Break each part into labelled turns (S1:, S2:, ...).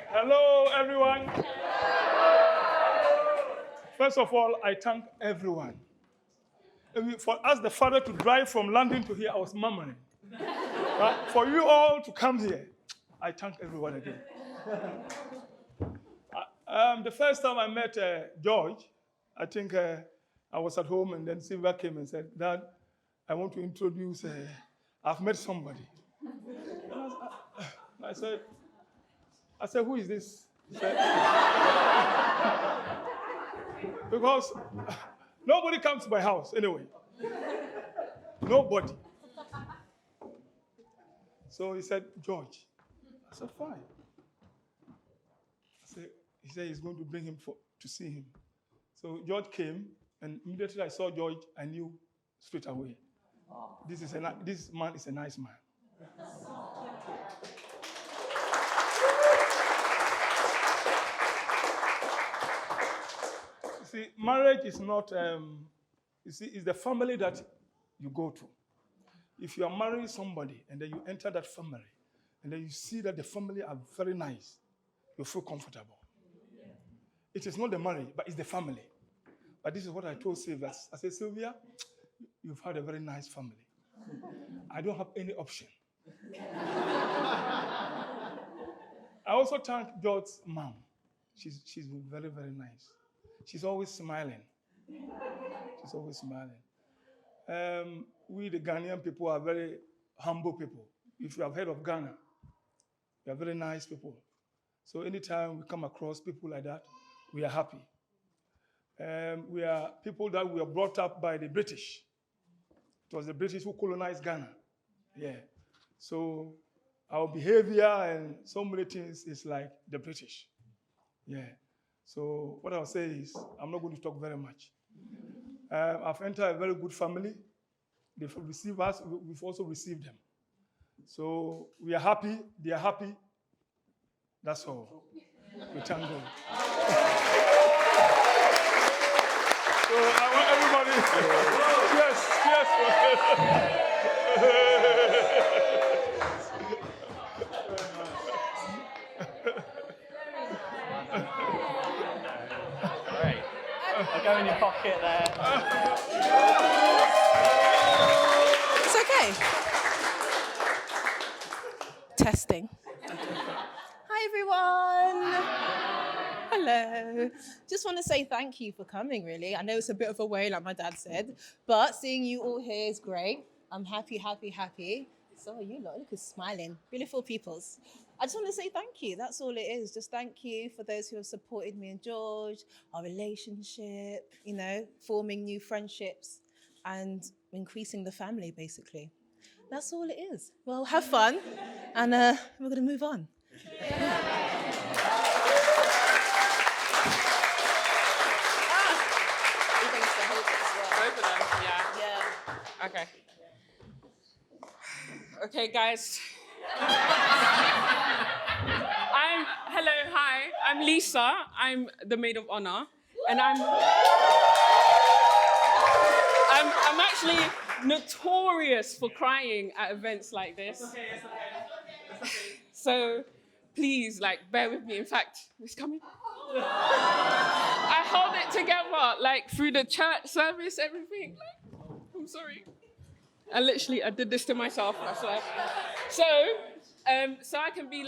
S1: Hello, everyone. First of all, I thank everyone. For us, the father, to drive from London to here, I was murmuring. But for you all to come here, I thank everyone again. The first time I met George, I think I was at home, and then Sylvia came and said, Dad, I want to introduce, I've met somebody. I said, who is this? He said, because nobody comes to my house anyway. Nobody. So he said, George. I said, fine. He said he's going to bring him to see him. So George came, and immediately I saw George, I knew straight away. This man is a nice man. You see, marriage is not, it's the family that you go to. If you are marrying somebody and then you enter that family and then you see that the family are very nice, you feel comfortable. It is not the marriage, but it's the family. But this is what I told Sylvia. I said, Sylvia, you've had a very nice family. I don't have any option. I also thank George's mom. She's very, very nice. She's always smiling. She's always smiling. We, the Ghanaian people, are very humble people. If you have heard of Ghana, we are very nice people. So anytime we come across people like that, we are happy. We are people that were brought up by the British. It was the British who colonized Ghana. Yeah. So our behavior and so many things is like the British. Yeah. So what I'll say is, I'm not going to talk very much. I've entered a very good family. They've received us. We've also received them. So we are happy. They are happy. That's all. We thank God. So I want everybody. Yes.
S2: Great. I'll go in your pocket there.
S3: It's okay. Testing. Hi, everyone. Hello. Just want to say thank you for coming, really. I know it's a bit of a way, like my dad said, but seeing you all here is great. I'm happy. So you lot, look, smiling. Beautiful peoples. I just want to say thank you. That's all it is. Just thank you for those who have supported me and George, our relationship, forming new friendships and increasing the family, basically. That's all it is. Well, have fun, and we're going to move on.
S4: Okay. Okay, guys. Hi. I'm Lisa. I'm the maid of honor, and I'm actually notorious for crying at events like this.
S2: It's okay.
S4: So please, bear with me. In fact, it's coming. I hold it together, through the church service, everything. I'm sorry. I did this to myself, I swear. So I can be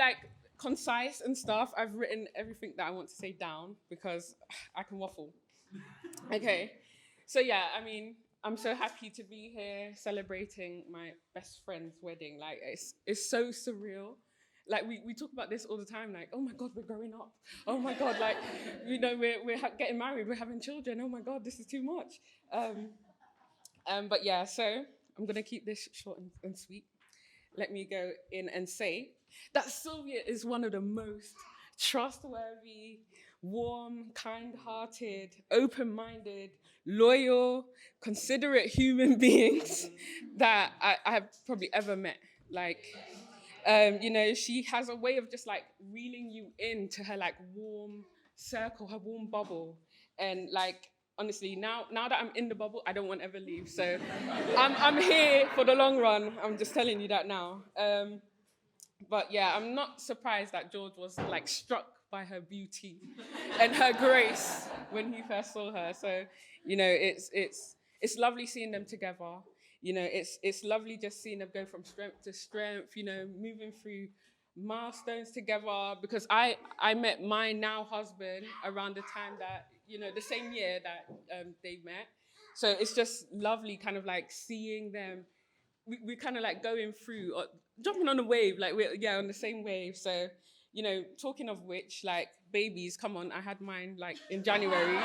S4: concise and stuff. I've written everything that I want to say down because I can waffle. Okay. So yeah, I'm so happy to be here celebrating my best friend's wedding. It's so surreal. We talk about this all the time, oh my God, we're growing up. Oh my God, we're getting married, we're having children. Oh my God, this is too much. But yeah, so I'm gonna keep this short and sweet. Let me go in and say that Sylvia is one of the most trustworthy, warm, kind-hearted, open-minded, loyal, considerate human beings that I have probably ever met. She has a way of just reeling you into her warm circle, her warm bubble. And honestly, now that I'm in the bubble, I don't want to ever leave. So I'm here for the long run. I'm just telling you that now. But yeah, I'm not surprised that George was like struck by her beauty and her grace when he first saw her. So, it's lovely seeing them together. It's lovely just seeing them go from strength to strength, moving through milestones together, because I met my now husband around the time that, the same year that they met. So it's just lovely kind of like seeing them. We kind of like going through, or jumping on a wave, like we're on the same wave. So, talking of which, like babies, come on, I had mine like in January.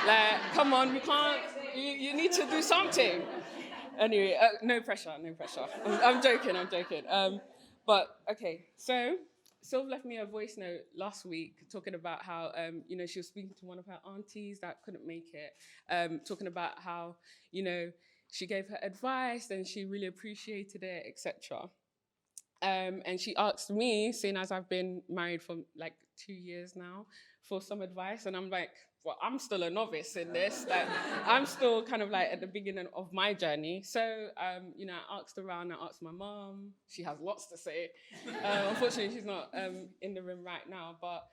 S4: Like, come on, we can't, you need to do something. Anyway, no pressure, no pressure. I'm joking. But okay, so Sylv left me a voice note last week talking about how, she was speaking to one of her aunties that couldn't make it, talking about how, she gave her advice and she really appreciated it, etc. And she asked me, seeing as I've been married for like 2 years now, for some advice. And I'm like, well, I'm still a novice in this. Like, I'm still kind of like at the beginning of my journey. So, I asked around, I asked my mom. She has lots to say. Unfortunately, she's not in the room right now. But,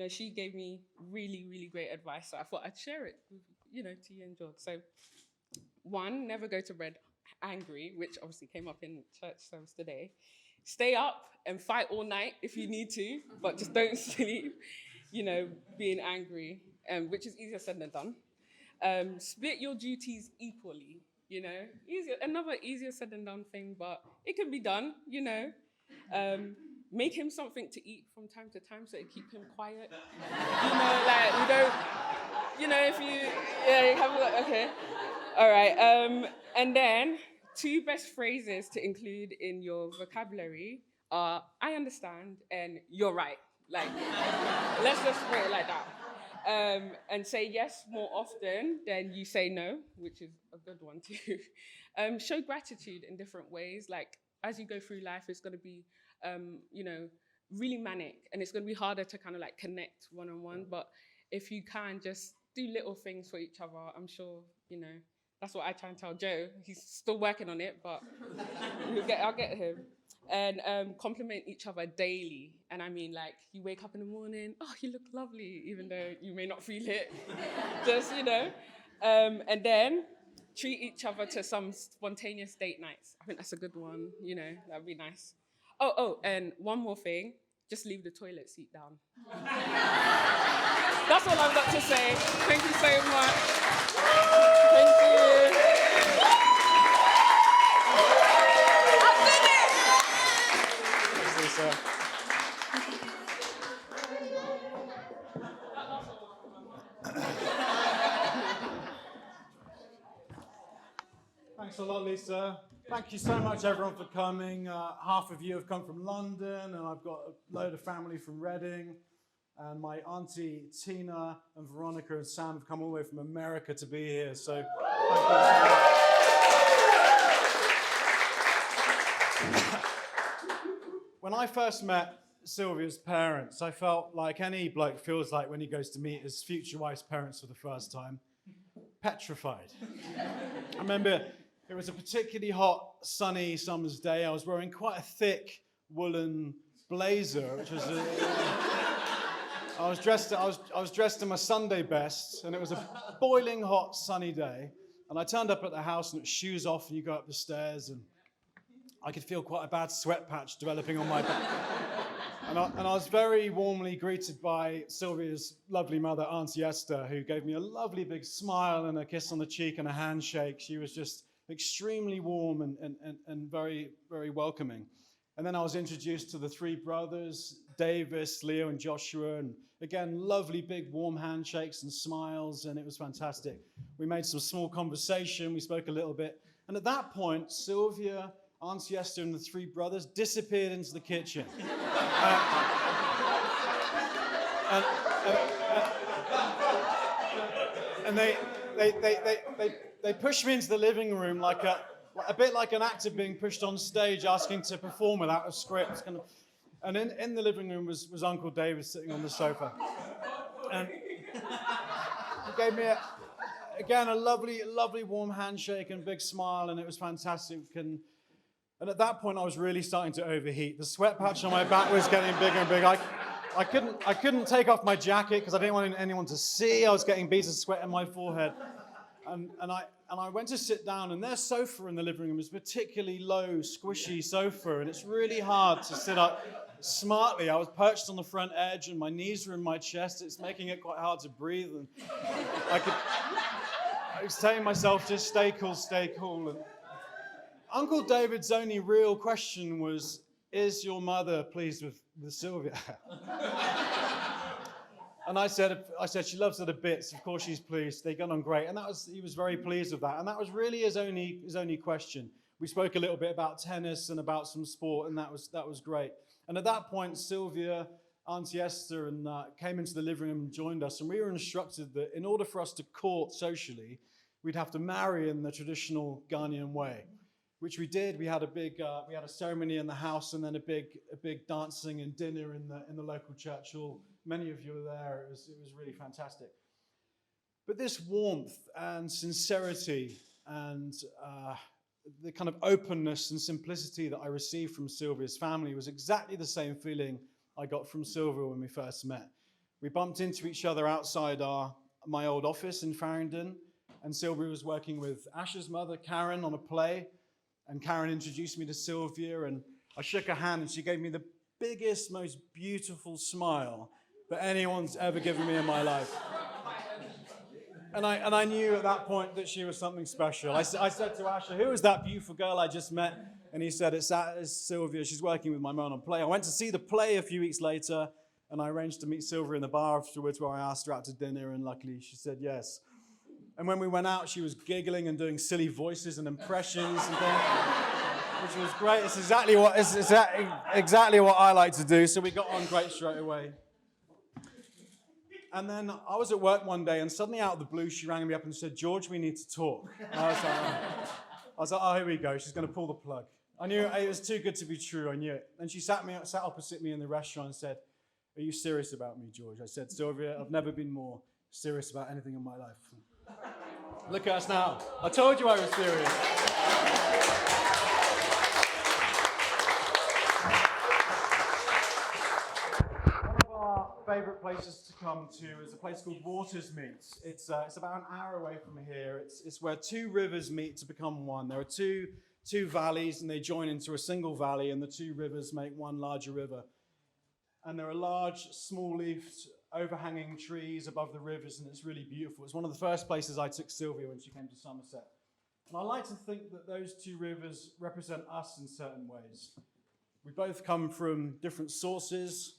S4: she gave me really, really great advice. So I thought I'd share it, with, to you and George. So, one, never go to bed angry, which obviously came up in church service today. Stay up and fight all night if you need to, but just don't sleep, being angry, which is easier said than done. Split your duties equally, another easier said than done thing, but it can be done, Make him something to eat from time to time so it keep him quiet. Like, we don't, if you have, okay. All right, and then 2 best phrases to include in your vocabulary are "I understand" and "you're right." Like, let's just put it like that. And say yes more often than you say no, which is a good one too. Show gratitude in different ways. Like, as you go through life, it's going to be, really manic, and it's going to be harder to kind of like connect one-on-one. But if you can just do little things for each other, I'm sure, that's what I try and tell Joe. He's still working on it, but I'll get him. And compliment each other daily. And I mean, like, you wake up in the morning, oh, you look lovely, even though you may not feel it. Just, and then treat each other to some spontaneous date nights. I think that's a good one, that'd be nice. Oh, and one more thing, just leave the toilet seat down. That's all I've got to say. Thank you so much. Thank you.
S2: Thanks, Lisa.
S5: Thanks a lot, Lisa. Thank you so much, everyone, for coming. Half of you have come from London, and I've got a load of family from Reading. And my auntie Tina and Veronica and Sam have come all the way from America to be here. So thank you so much. When I first met Sylvia's parents, I felt like any bloke feels like when he goes to meet his future wife's parents for the first time. Petrified. I remember it was a particularly hot, sunny summer's day. I was wearing quite a thick woolen blazer, which was I was dressed in my Sunday best, and it was a boiling hot, sunny day. And I turned up at the house, and it was shoes off, and you go up the stairs, and I could feel quite a bad sweat patch developing on my back. And I was very warmly greeted by Sylvia's lovely mother, Auntie Esther, who gave me a lovely big smile and a kiss on the cheek and a handshake. She was just extremely warm and very, very welcoming. And then I was introduced to the 3 brothers, Davis, Leo, and Joshua. And again, lovely big warm handshakes and smiles, and it was fantastic. We made some small conversation, we spoke a little bit. And at that point, Sylvia, Auntie Esther, and the 3 brothers disappeared into the kitchen. And they pushed me into the living room like a bit like an actor being pushed on stage asking to perform without a script. Kind of. And in the living room was Uncle David sitting on the sofa. And he gave me, a lovely warm handshake and big smile, and it was fantastic. And And at that point, I was really starting to overheat. The sweat patch on my back was getting bigger and bigger. I couldn't take off my jacket because I didn't want anyone to see. I was getting beads of sweat on my forehead. And I went to sit down, and their sofa in the living room is a particularly low, squishy sofa, and it's really hard to sit up smartly. I was perched on the front edge, and my knees were in my chest. It's making it quite hard to breathe. And I was telling myself, just stay cool, stay cool. And Uncle David's only real question was, is your mother pleased with Sylvia? And I said, she loves her to bits. Of course she's pleased. They got on great. And he was very pleased with that. And that was really his only question. We spoke a little bit about tennis and about some sport, and that was great. And at that point, Sylvia, Auntie Esther, and came into the living room and joined us. And we were instructed that in order for us to court socially, we'd have to marry in the traditional Ghanaian way, which we did. We had a ceremony in the house, and then a big dancing and dinner in the local church hall. Many of you were there. It was really fantastic. But this warmth and sincerity and the kind of openness and simplicity that I received from Sylvia's family was exactly the same feeling I got from Sylvia when we first met. We bumped into each other outside my old office in Farringdon, and Sylvia was working with Ash's mother, Karen, on a play, and Karen introduced me to Sylvia, and I shook her hand, and she gave me the biggest, most beautiful smile that anyone's ever given me in my life. And I knew at that point that she was something special. I said to Asher, who is that beautiful girl I just met? And he said, it's Sylvia. She's working with my mum on a play. I went to see the play a few weeks later, and I arranged to meet Sylvia in the bar afterwards, where I asked her out to dinner, and luckily she said yes. And when we went out, she was giggling and doing silly voices and impressions and things, which was great. It's exactly what I like to do, so we got on great straight away. And then I was at work one day, and suddenly out of the blue, she rang me up and said, George, we need to talk. And I was like, oh, here we go. She's going to pull the plug. I knew it was too good to be true. I knew it. And she sat opposite me in the restaurant and said, are you serious about me, George? I said, Sylvia, I've never been more serious about anything in my life. Look at us now. I told you I was serious. Favorite places to come to is a place called Waters Meets. It's about an hour away from here. It's where two rivers meet to become one. There are two valleys, and they join into a single valley, and the two rivers make one larger river. And there are large, small-leafed, overhanging trees above the rivers, and it's really beautiful. It's one of the first places I took Sylvia when she came to Somerset. And I like to think that those two rivers represent us in certain ways. We both come from different sources.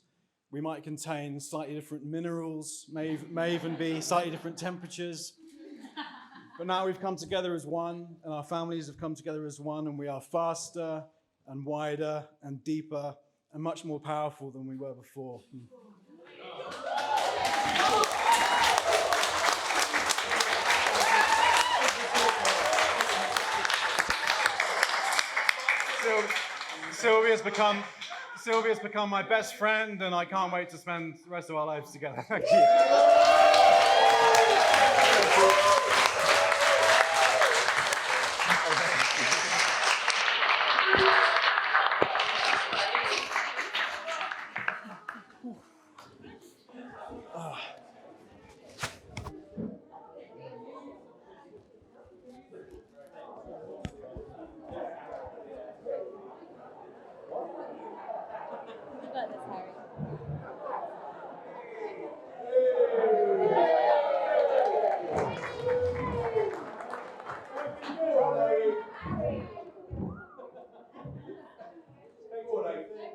S5: We might contain slightly different minerals, may even be slightly different temperatures. But now we've come together as one, and our families have come together as one, and we are faster and wider and deeper and much more powerful than we were before. Sylvia's become my best friend, and I can't wait to spend the rest of our lives together. Thank you.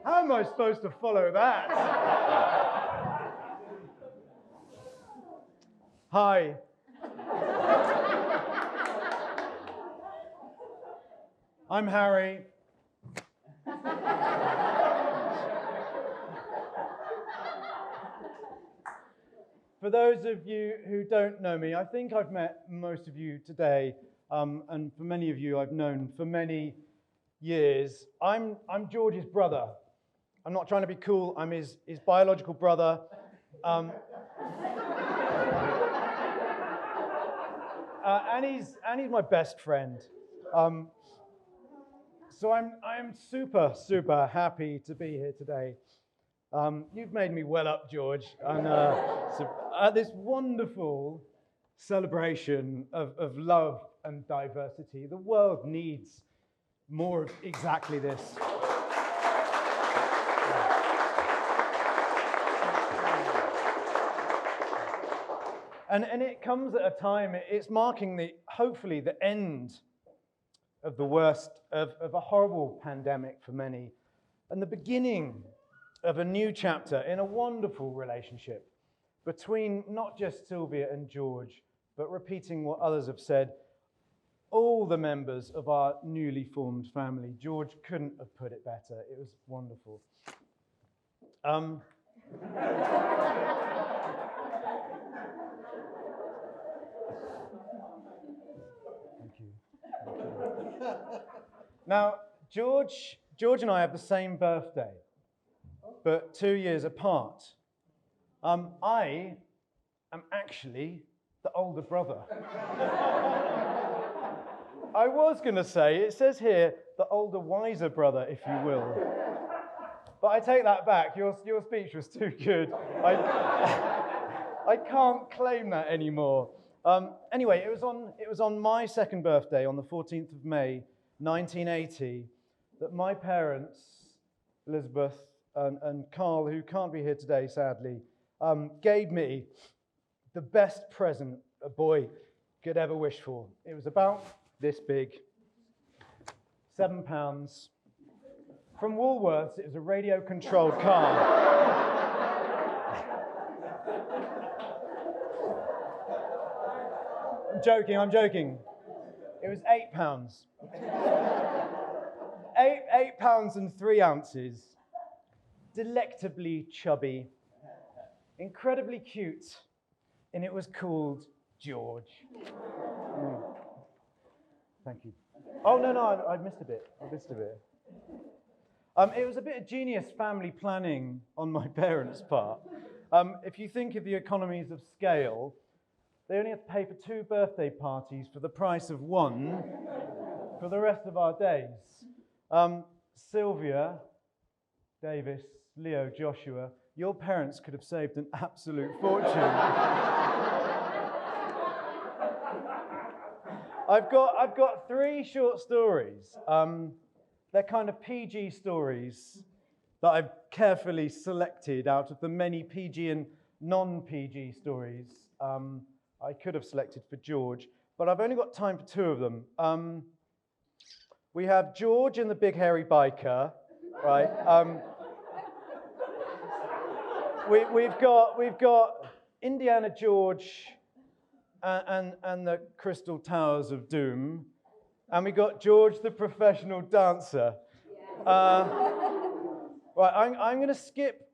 S5: How am I supposed to follow that? Hi. I'm Harry. For those of you who don't know me, I think I've met most of you today, and for many of you I've known for many years. I'm George's brother. I'm not trying to be cool. I'm his biological brother. And he's my best friend. So I'm super happy to be here today. You've made me well up, George, and at this wonderful celebration of love and diversity. The world needs more of exactly this. And it comes at a time, it's marking hopefully the end of the worst of a horrible pandemic for many, and the beginning of a new chapter in a wonderful relationship between not just Sylvia and George, but repeating what others have said, all the members of our newly formed family. George couldn't have put it better. It was wonderful. Thank you. Now, George and I have the same birthday, but 2 years apart. I am actually the older brother. I was going to say, it says here, the older, wiser brother, if you will. But I take that back. Your speech was too good. I can't claim that anymore. Anyway, it was on my second birthday, on the 14th of May, 1980, that my parents, Elizabeth and Carl, who can't be here today, sadly, gave me the best present a boy could ever wish for. It was about this big, £7. From Woolworths, it was a radio-controlled car. I'm joking. It was £8. £8 and 3 ounces. Delectably chubby. Incredibly cute. And it was called George. Thank you. Oh, no, I missed a bit. It was a bit of genius family planning on my parents' part. If you think of the economies of scale, they only have to pay for 2 birthday parties for the price of 1 for the rest of our days. Sylvia, Davis, Leo, Joshua, your parents could have saved an absolute fortune. I've got 3 short stories. They're kind of PG stories that I've carefully selected out of the many PG and non-PG stories I could have selected for George, but I've only got time for 2 of them. We have George and the Big Hairy Biker, right? We've got Indiana George and the Crystal Towers of Doom, and we got George the Professional Dancer. Right, I'm going to skip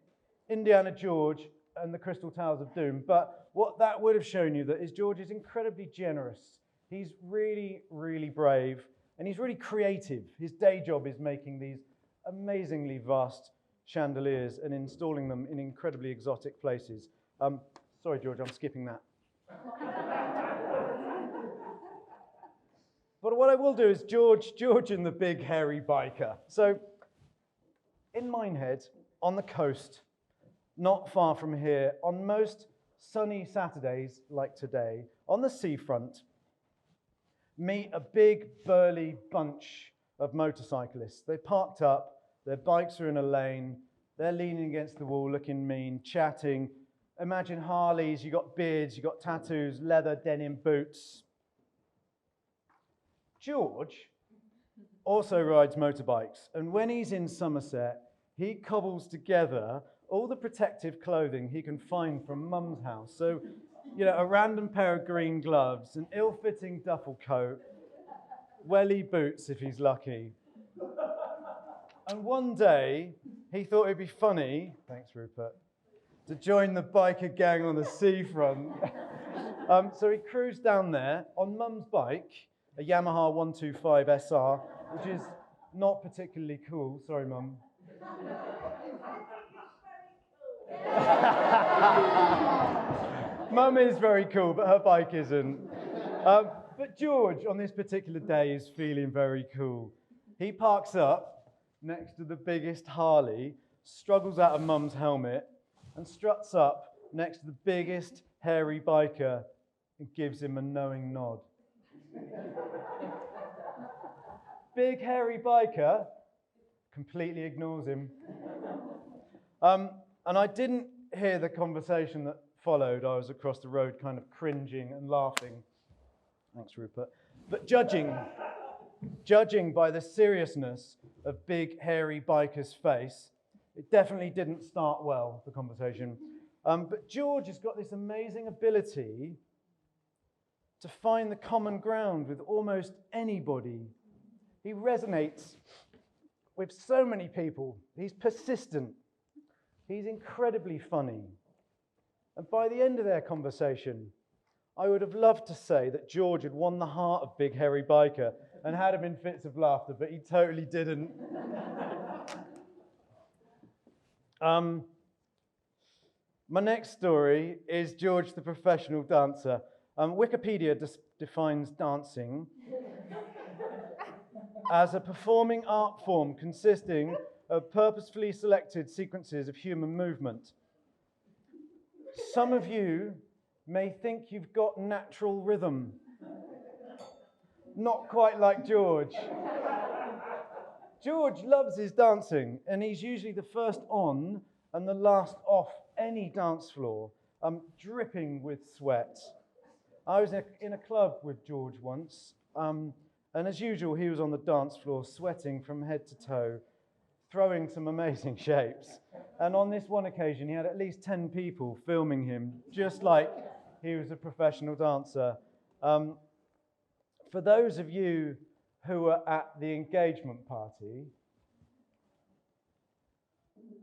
S5: Indiana George and the Crystal Towers of Doom, but what that would have shown you that is George is incredibly generous. He's really, really brave, and he's really creative. His day job is making these amazingly vast chandeliers and installing them in incredibly exotic places. Sorry, George, I'm skipping that. But what I will do is George and the Big Hairy Biker. So, in Minehead, on the coast, not far from here, on most sunny Saturdays like today, on the seafront, meet a big, burly bunch of motorcyclists. They parked up, their bikes are in a lane, they're leaning against the wall, looking mean, chatting. Imagine Harleys, you got beards, you got tattoos, leather, denim boots. George also rides motorbikes, and when he's in Somerset, he cobbles together all the protective clothing he can find from Mum's house. So, a random pair of green gloves, an ill-fitting duffel coat, welly boots if he's lucky. And one day, he thought it'd be funny, thanks Rupert, to join the biker gang on the seafront. So he cruised down there on Mum's bike, a Yamaha 125 SR, which is not particularly cool. Sorry, Mum. Mum is very cool, but her bike isn't. But George, on this particular day, is feeling very cool. He parks up next to the biggest Harley, struggles out of Mum's helmet, and struts up next to the biggest hairy biker and gives him a knowing nod. Big hairy biker completely ignores him. And I didn't hear the conversation that followed. I was across the road kind of cringing and laughing. Thanks, Rupert. But judging by the seriousness of big hairy biker's face, it definitely didn't start well, the conversation. But George has got this amazing ability to find the common ground with almost anybody. He resonates with so many people. He's persistent. He's incredibly funny. And by the end of their conversation, I would have loved to say that George had won the heart of Big Hairy Biker and had him in fits of laughter, but he totally didn't. My next story is George the Professional Dancer. Wikipedia defines dancing as a performing art form consisting of purposefully selected sequences of human movement. Some of you may think you've got natural rhythm. Not quite like George. George loves his dancing, and he's usually the first on and the last off any dance floor, dripping with sweat. I was in a club with George once, and as usual, he was on the dance floor, sweating from head to toe, throwing some amazing shapes. And on this one occasion, he had at least 10 people filming him, just like he was a professional dancer. For those of you who were at the engagement party,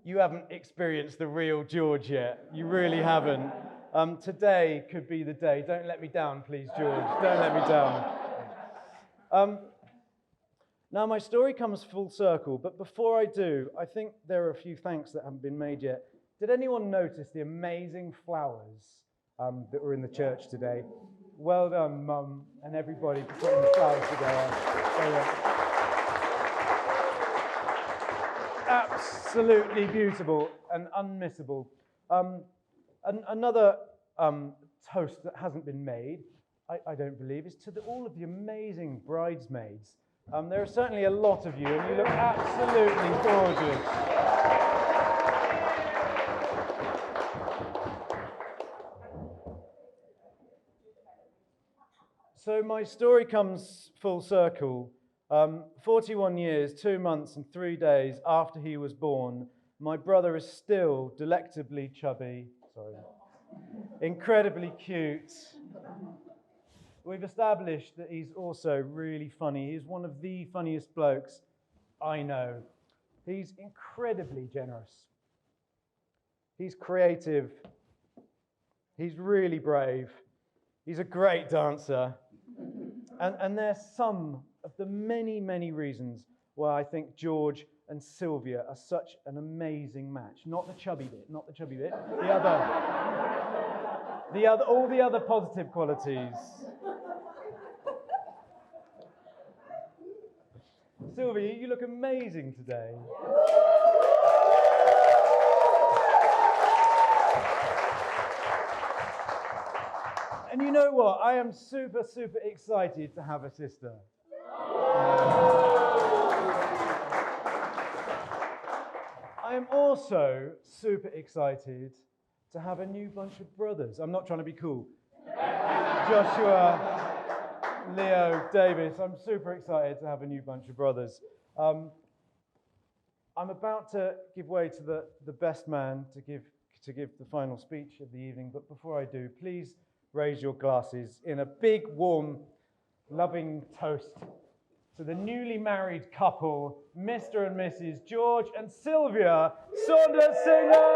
S5: you haven't experienced the real George yet. You really haven't. Today could be the day. Don't let me down, please, George. Don't let me down. Now, my story comes full circle, but before I do, I think there are a few thanks that haven't been made yet. Did anyone notice the amazing flowers that were in the church today? Well done, Mum, and everybody for putting the flowers together. Absolutely beautiful and unmissable. Another toast that hasn't been made, I don't believe, is to all of the amazing bridesmaids. There are certainly a lot of you, and you look absolutely gorgeous. So my story comes full circle. 41 years, 2 months and 3 days after he was born, my brother is still delectably chubby, incredibly cute. We've established that he's also really funny. He's one of the funniest blokes I know. He's incredibly generous. He's creative. He's really brave. He's a great dancer. And there's some of the many, many reasons why I think George and Sylvia are such an amazing match. Not the chubby bit, not the chubby bit. All the other positive qualities. Sylvia, you look amazing today. And you know what? I am super, super excited to have a sister. I am also super excited to have a new bunch of brothers. I'm not trying to be cool. Joshua, Leo, Davis. I'm super excited to have a new bunch of brothers. I'm about to give way to the best man to give the final speech of the evening. But before I do, please raise your glasses in a big, warm, loving toast to the newly married couple, Mr. and Mrs. George and Sylvia Saunders-Singer!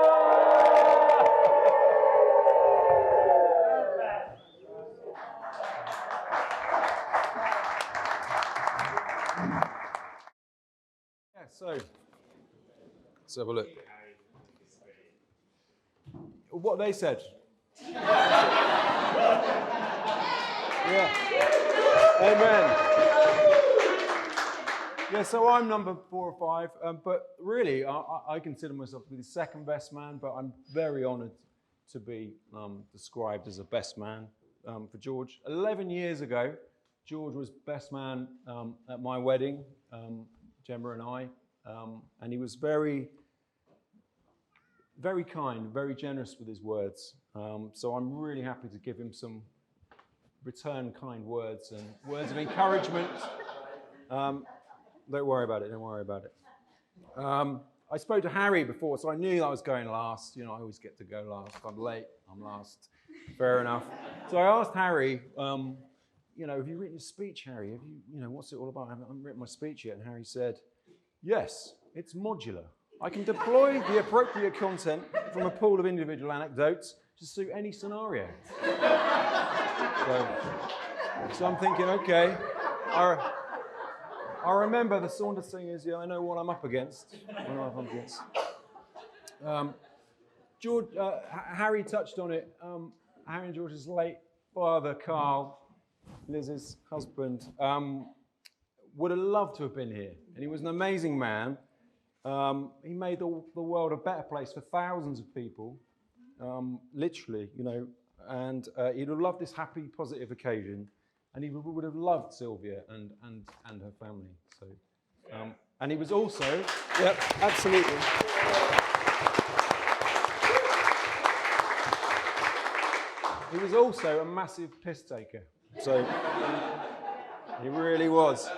S2: So, let's have a look. What they said. Yeah. Amen. Yeah, so I'm number 4 or 5, but really, I consider myself to be the second best man, but I'm very honoured to be described as a best man for George. 11 years ago, George was best man at my wedding, Gemma and I, and he was very, very kind, very generous with his words. So I'm really happy to give him some return kind words and words of encouragement. Don't worry about it, don't worry about it. I spoke to Harry before, so I knew I was going last. You know, I always get to go last. I'm late, I'm last. Fair enough. So I asked Harry, you know, have you written your speech, Harry? Have you, you know, what's it all about? I haven't written my speech yet. And Harry said, yes, it's modular. I can deploy the appropriate content from a pool of individual anecdotes to suit any scenario. So I'm thinking, okay, I remember the Saunders thing is, yeah, I know what I'm up against. George, Harry touched on it. Harry and George's late father, Carl, Liz's husband, would have loved to have been here. And he was an amazing man. He made the world a better place for thousands of people, literally, you know, and he'd have loved this happy, positive occasion. And he would have loved Sylvia and her family. So, and he was also, yep, absolutely. He was also a massive piss taker. So he really was.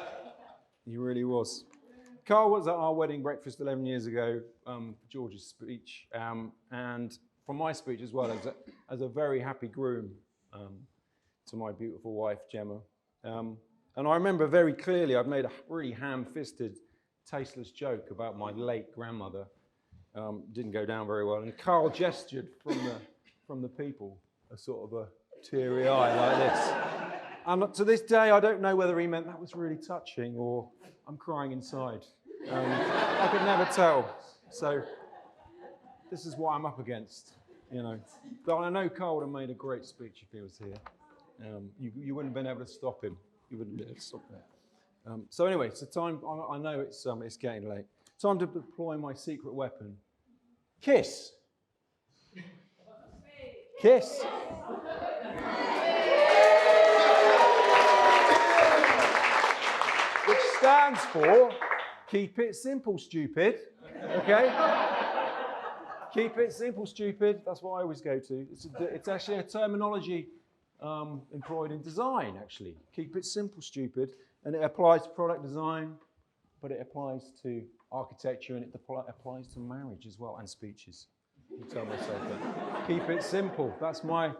S2: He really was. Carl was at our wedding breakfast 11 years ago, George's speech, and from my speech as well, as a very happy groom to my beautiful wife, Gemma. And I remember very clearly I'd made a really ham-fisted, tasteless joke about my late grandmother. Didn't go down very well. And Carl gestured from the people, a sort of a teary eye like this. And to this day, I don't know whether he meant that was really touching or I'm crying inside. I could never tell. So this is what I'm up against, you know. But I know Carl would have made a great speech if he was here. You wouldn't have been able to stop him. You wouldn't be able to stop him. So anyway, so time. I know it's getting late. Time to deploy my secret weapon. Kiss. Kiss. Which stands for keep it simple, stupid. Okay? Keep it simple, stupid. That's what I always go to. It's actually a terminology employed in design, actually. Keep it simple, stupid. And it applies to product design, but it applies to architecture, and it applies to marriage as well, and speeches. You tell myself that. Keep it simple. That's my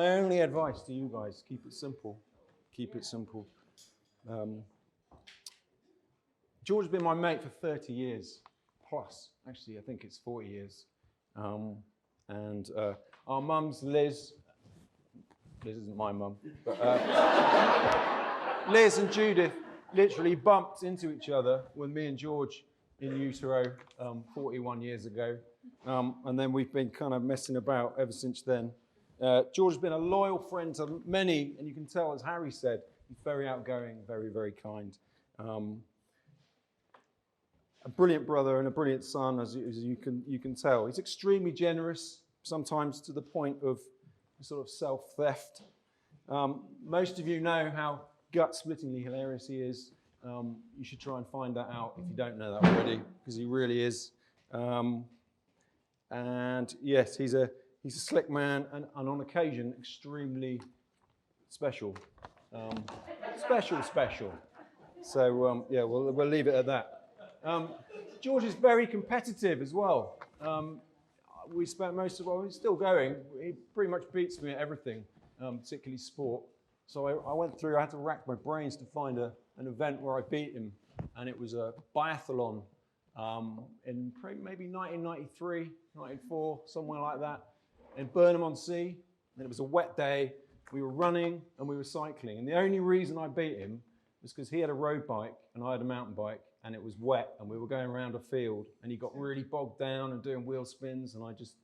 S2: only advice to you guys. Keep it simple. Keep it simple. George has been my mate for 30 years plus. Actually, I think it's 40 years. And our mums, Liz isn't my mum, but Liz and Judith literally bumped into each other with me and George in utero 41 years ago. And then we've been kind of messing about ever since then. George has been a loyal friend to many, and you can tell, as Harry said, he's very outgoing, very, very kind. A brilliant brother and a brilliant son, as you can tell. He's extremely generous, sometimes to the point of sort of self-theft. Most of you know how gut-splittingly hilarious he is. You should try and find that out if you don't know that already, because he really is. And yes, he's a slick man, and on occasion extremely special. Special. So yeah, we'll leave it at that. George is very competitive as well. We spent most of, well, he's still going. He pretty much beats me at everything, particularly sport. So I went through, I had to rack my brains to find an event where I beat him, and it was a biathlon in maybe 1993, 94, somewhere like that, in Burnham-on-Sea. And it was a wet day. We were running and we were cycling. And the only reason I beat him was because he had a road bike and I had a mountain bike, and it was wet, and we were going around a field, and he got really bogged down and doing wheel spins, and I just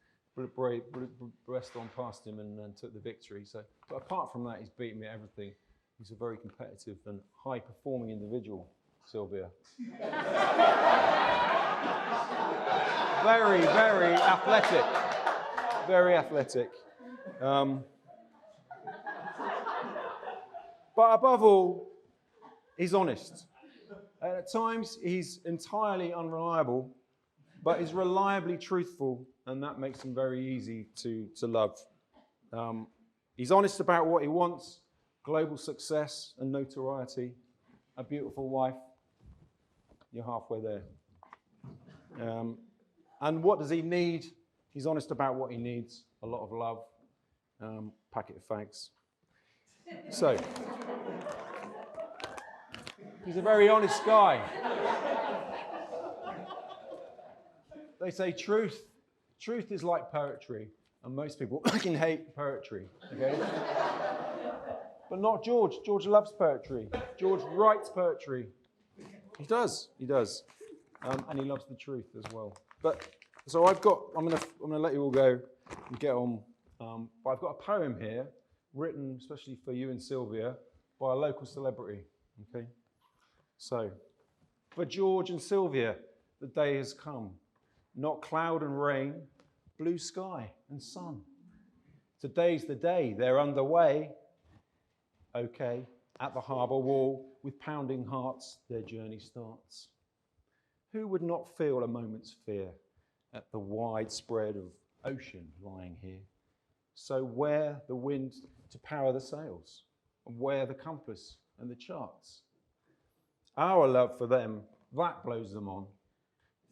S2: breast on past him and took the victory. So, but apart from that, he's beaten me at everything. He's a very competitive and high-performing individual. Sylvia. Very, very athletic. Very athletic. But above all, he's honest. At times, he's entirely unreliable, but he's reliably truthful, and that makes him very easy to love. He's honest about what he wants: global success and notoriety, a beautiful wife. You're halfway there. And what does he need? He's honest about what he needs: a lot of love, packet of fags. So, he's a very honest guy. They say truth is like poetry, and most people fucking hate poetry, okay? But not George. George loves poetry. George writes poetry. He does. And he loves the truth as well. But so I'm gonna let you all go and get on. But I've got a poem here, written especially for you and Sylvia, by a local celebrity. Okay. So, for George and Sylvia, the day has come. Not cloud and rain, blue sky and sun. Today's the day, they're underway. Okay, at the harbour wall, with pounding hearts, their journey starts. Who would not feel a moment's fear at the wide spread of ocean lying here? So wear the wind to power the sails, and wear the compass and the charts. Our love for them, that blows them on.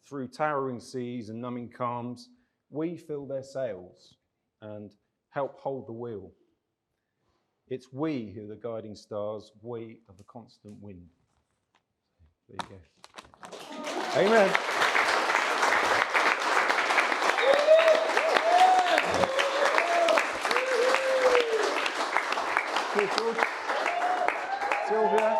S2: Through towering seas and numbing calms, we fill their sails and help hold the wheel. It's we who are the guiding stars, we are the constant wind. There you go. Amen. Cheers, George. Sylvia.